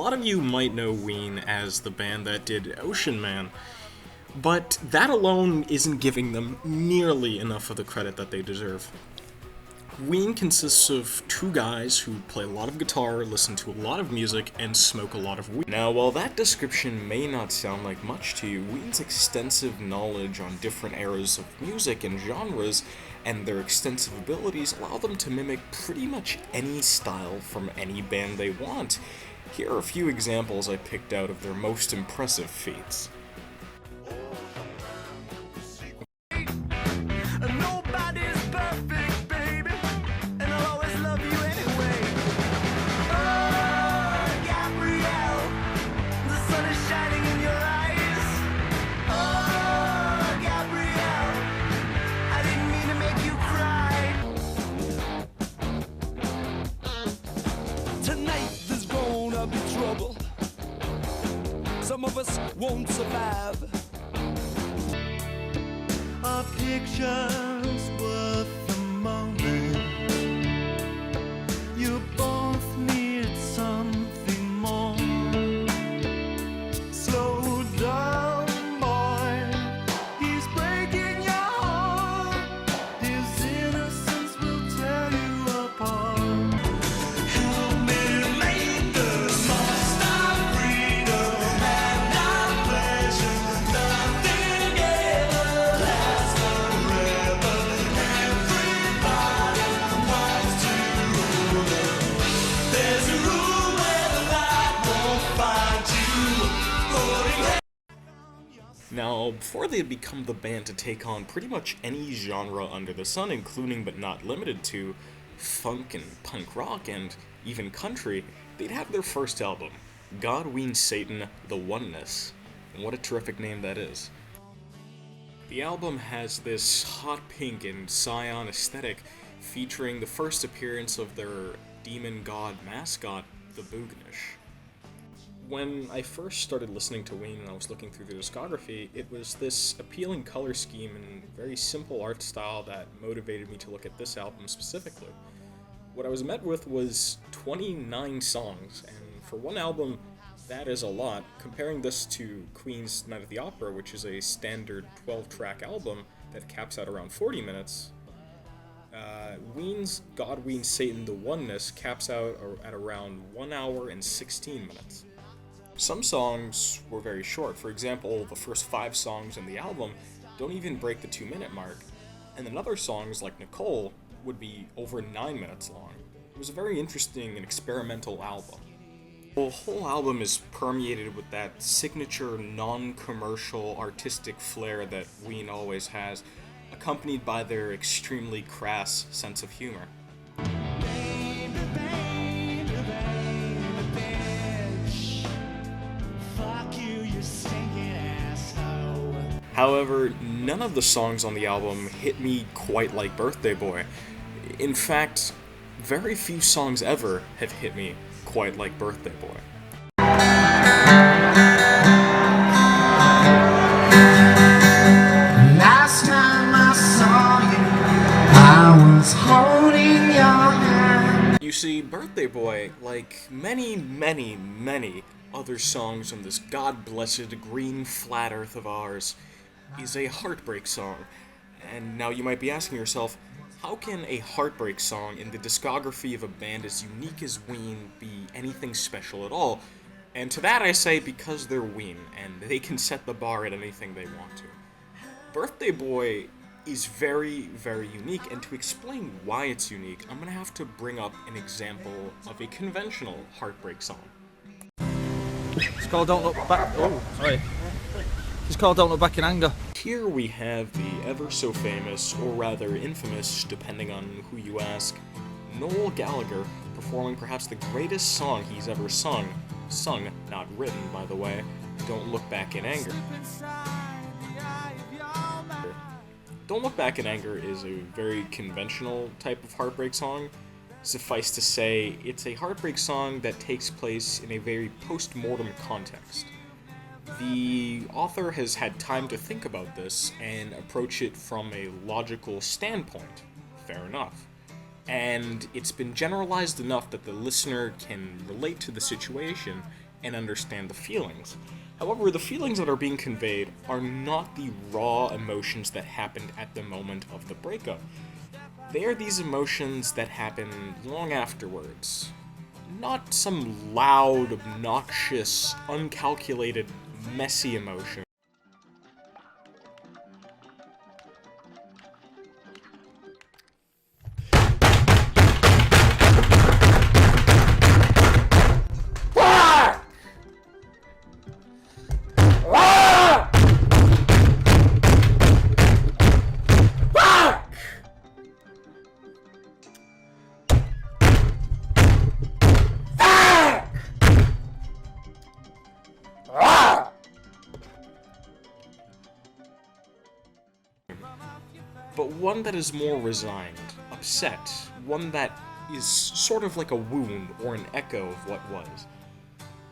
lot of you might know Ween as the band that did Ocean Man, but that alone isn't giving them nearly enough of the credit that they deserve. Ween consists of two guys who play a lot of guitar, listen to a lot of music, and smoke a lot of weed. Now, while that description may not sound like much to you, Ween's extensive knowledge on different eras of music and genres, and their extensive abilities allow them to mimic pretty much any style from any band they want. Here are a few examples I picked out of their most impressive feats. Some of us won't survive. A picture's worth the moment. You both need something more. Slow down, boy. He's breaking your heart. His innocence will tear you apart. Help me make the most of freedom. Now, before they had become the band to take on pretty much any genre under the sun, including but not limited to funk and punk rock and even country, they'd have their first album, God, Ween, Satan, The Oneness. And what a terrific name that is. The album has this hot pink and cyan aesthetic, featuring the first appearance of their demon god mascot, the Boognish. When I first started listening to Ween and I was looking through the discography, it was this appealing color scheme and very simple art style that motivated me to look at this album specifically. What I was met with was 29 songs, and for one album, that is a lot. Comparing this to Queen's Night at the Opera, which is a standard 12-track album that caps out around 40 minutes, Ween's God, Ween, Satan, The Oneness caps out at around 1 hour and 16 minutes. Some songs were very short. For example, the first 5 songs in the album don't even break the 2-minute mark, and then other songs like Nicole would be over 9 minutes long. It was a very interesting and experimental album. The whole album is permeated with that signature non-commercial artistic flair that Ween always has, accompanied by their extremely crass sense of humor. However, none of the songs on the album hit me quite like Birthday Boy. In fact, very few songs ever have hit me quite like Birthday Boy. Last time I saw you, I was holding your hand. You see, Birthday Boy, like many other songs on this god-blessed green flat earth of ours, is a heartbreak song. And now you might be asking yourself, how can a heartbreak song in the discography of a band as unique as Ween be anything special at all? And to that I say, because they're Ween, and they can set the bar at anything they want to. Birthday Boy is very unique, and to explain why it's unique, I'm gonna have to bring up an example of a conventional heartbreak song. It's called Don't Look Back. Oh, sorry. It's called Don't Look Back in Anger. Here we have the ever so famous, or rather infamous, depending on who you ask, Noel Gallagher performing perhaps the greatest song he's ever sung, not written by the way, Don't Look Back in Anger. Don't Look Back in Anger is a very conventional type of heartbreak song. Suffice to say, it's a heartbreak song that takes place in a very post-mortem context. The author has had time to think about this and approach it from a logical standpoint. Fair enough. And it's been generalized enough that the listener can relate to the situation and understand the feelings. However, the feelings that are being conveyed are not the raw emotions that happened at the moment of the breakup. They are these emotions that happen long afterwards. Not some loud, obnoxious, uncalculated, messy emotion. But one that is more resigned, upset, one that is sort of like a wound or an echo of what was.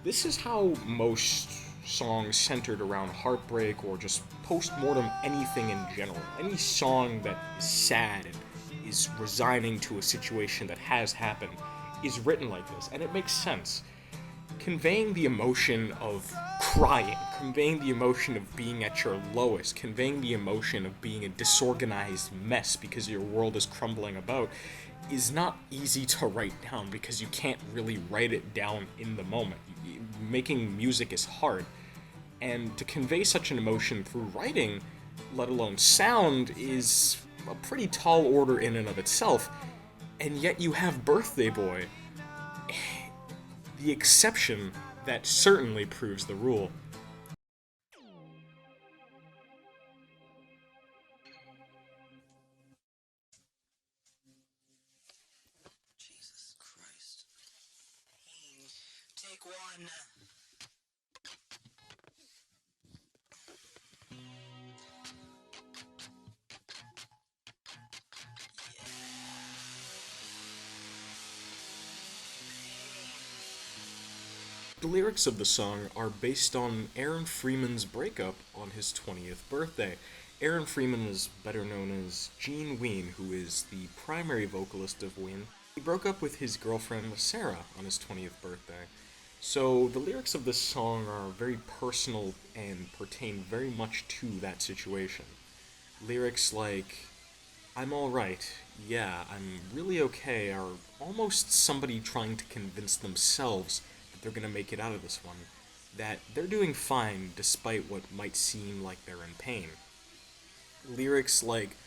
This is how most songs centered around heartbreak or just post-mortem anything in general. Any song that is sad and is resigning to a situation that has happened is written like this, and it makes sense. Conveying the emotion of crying, conveying the emotion of being at your lowest, conveying the emotion of being a disorganized mess because your world is crumbling about, is not easy to write down because you can't really write it down in the moment. Making music is hard, and to convey such an emotion through writing, let alone sound, is a pretty tall order in and of itself, and yet you have Birthday Boy, the exception that certainly proves the rule. Jesus Christ. Take one. The lyrics of the song are based on Aaron Freeman's breakup on his 20th birthday. Aaron Freeman is better known as Gene Ween, who is the primary vocalist of Ween. He broke up with his girlfriend Sarah on his 20th birthday. So the lyrics of this song are very personal and pertain very much to that situation. Lyrics like, "I'm alright, yeah, I'm really okay," are almost somebody trying to convince themselves that they're gonna make it out of this one, that they're doing fine despite what might seem like they're in pain. Lyrics like,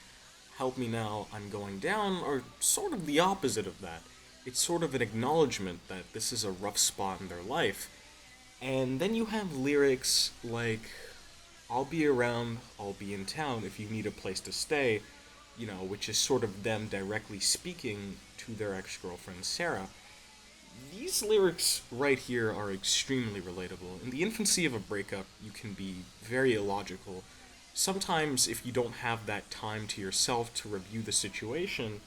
"Help me now, I'm going down," are sort of the opposite of that. It's sort of an acknowledgement that this is a rough spot in their life. And then you have lyrics like, "I'll be around, I'll be in town if you need a place to stay," which is sort of them directly speaking to their ex-girlfriend Sarah. These lyrics right here are extremely relatable. In the infancy of a breakup, you can be very illogical. Sometimes, if you don't have that time to yourself to review the situation,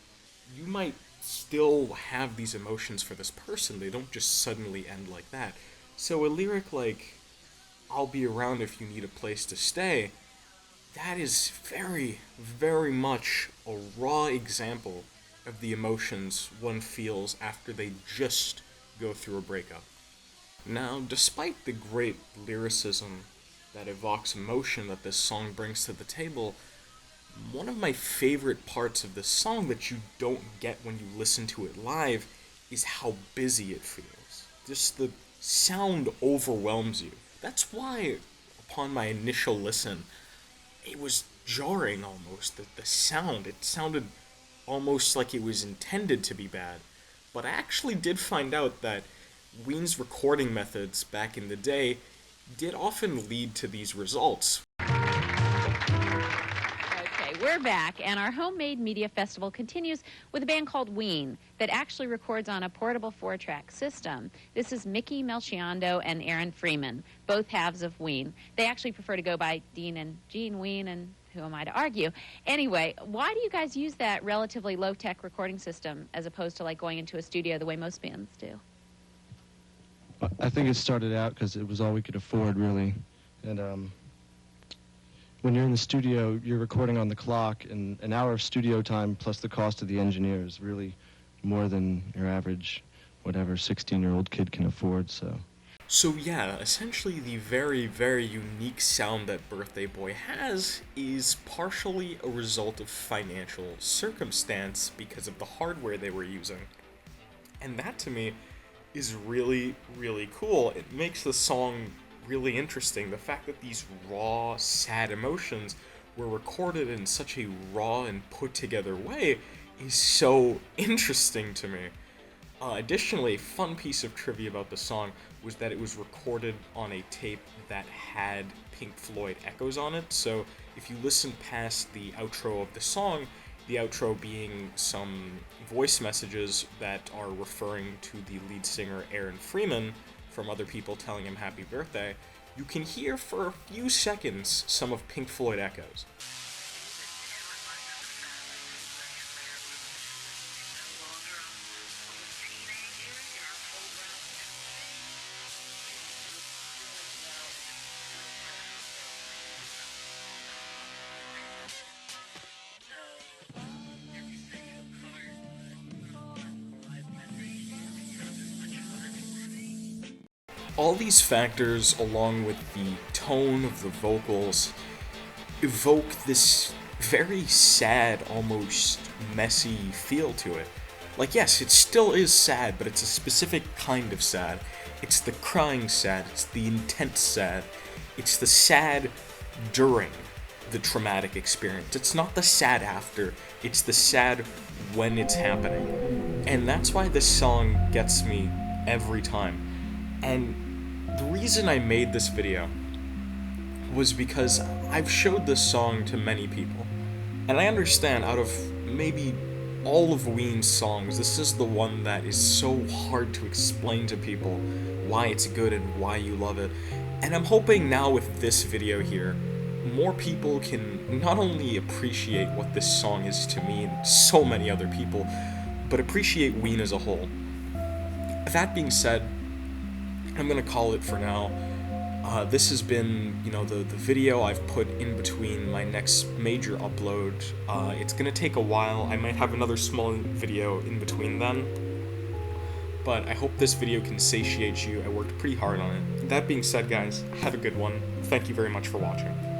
you might still have these emotions for this person. They don't just suddenly end like that. So a lyric like, "I'll be around if you need a place to stay," that is very, very much a raw example of the emotions one feels after they just go through a breakup. Now, despite the great lyricism that evokes emotion that this song brings to the table, one of my favorite parts of this song that you don't get when you listen to it live is how busy it feels. Just the sound overwhelms you. That's why, upon my initial listen, it was jarring almost. The sound, it sounded almost like it was intended to be bad. But I actually did find out that Ween's recording methods back in the day did often lead to these results. Okay, we're back, and our homemade media festival continues with a band called Ween that actually records on a portable 4-track system. This is Mickey Melchiondo and Aaron Freeman, both halves of Ween. They actually prefer to go by Dean and Gene Ween, and who am I to argue? Anyway, why do you guys use that relatively low-tech recording system as opposed to like going into a studio the way most bands do? I think it started out because it was all we could afford, really. And when you're in the studio, you're recording on the clock, and an hour of studio time plus the cost of the engineer is really more than your average, whatever, 16-year-old kid can afford, so. So yeah, essentially the very, very unique sound that Birthday Boy has is partially a result of financial circumstance because of the hardware they were using. And that to me is really, really cool. It makes the song really interesting. The fact that these raw, sad emotions were recorded in such a raw and put together way is so interesting to me. Additionally, fun piece of trivia about the song was that it was recorded on a tape that had Pink Floyd echoes on it. So if you listen past the outro of the song, the outro being some voice messages that are referring to the lead singer Aaron Freeman from other people telling him happy birthday, you can hear for a few seconds some of Pink Floyd echoes. All these factors, along with the tone of the vocals, evoke this very sad, almost messy feel to it. Like, yes, it still is sad, but it's a specific kind of sad. It's the crying sad, it's the intense sad, it's the sad during the traumatic experience. It's not the sad after, it's the sad when it's happening. And that's why this song gets me every time. And the reason I made this video was because I've showed this song to many people. And I understand out of maybe all of Ween's songs, this is the one that is so hard to explain to people why it's good and why you love it. And I'm hoping now with this video here, more people can not only appreciate what this song is to me and so many other people, but appreciate Ween as a whole. That being said, I'm gonna call it for now. This has been, the video I've put in between my next major upload. It's gonna take a while. I might have another small video in between then. But I hope this video can satiate you. I worked pretty hard on it. That being said, guys, have a good one. Thank you very much for watching.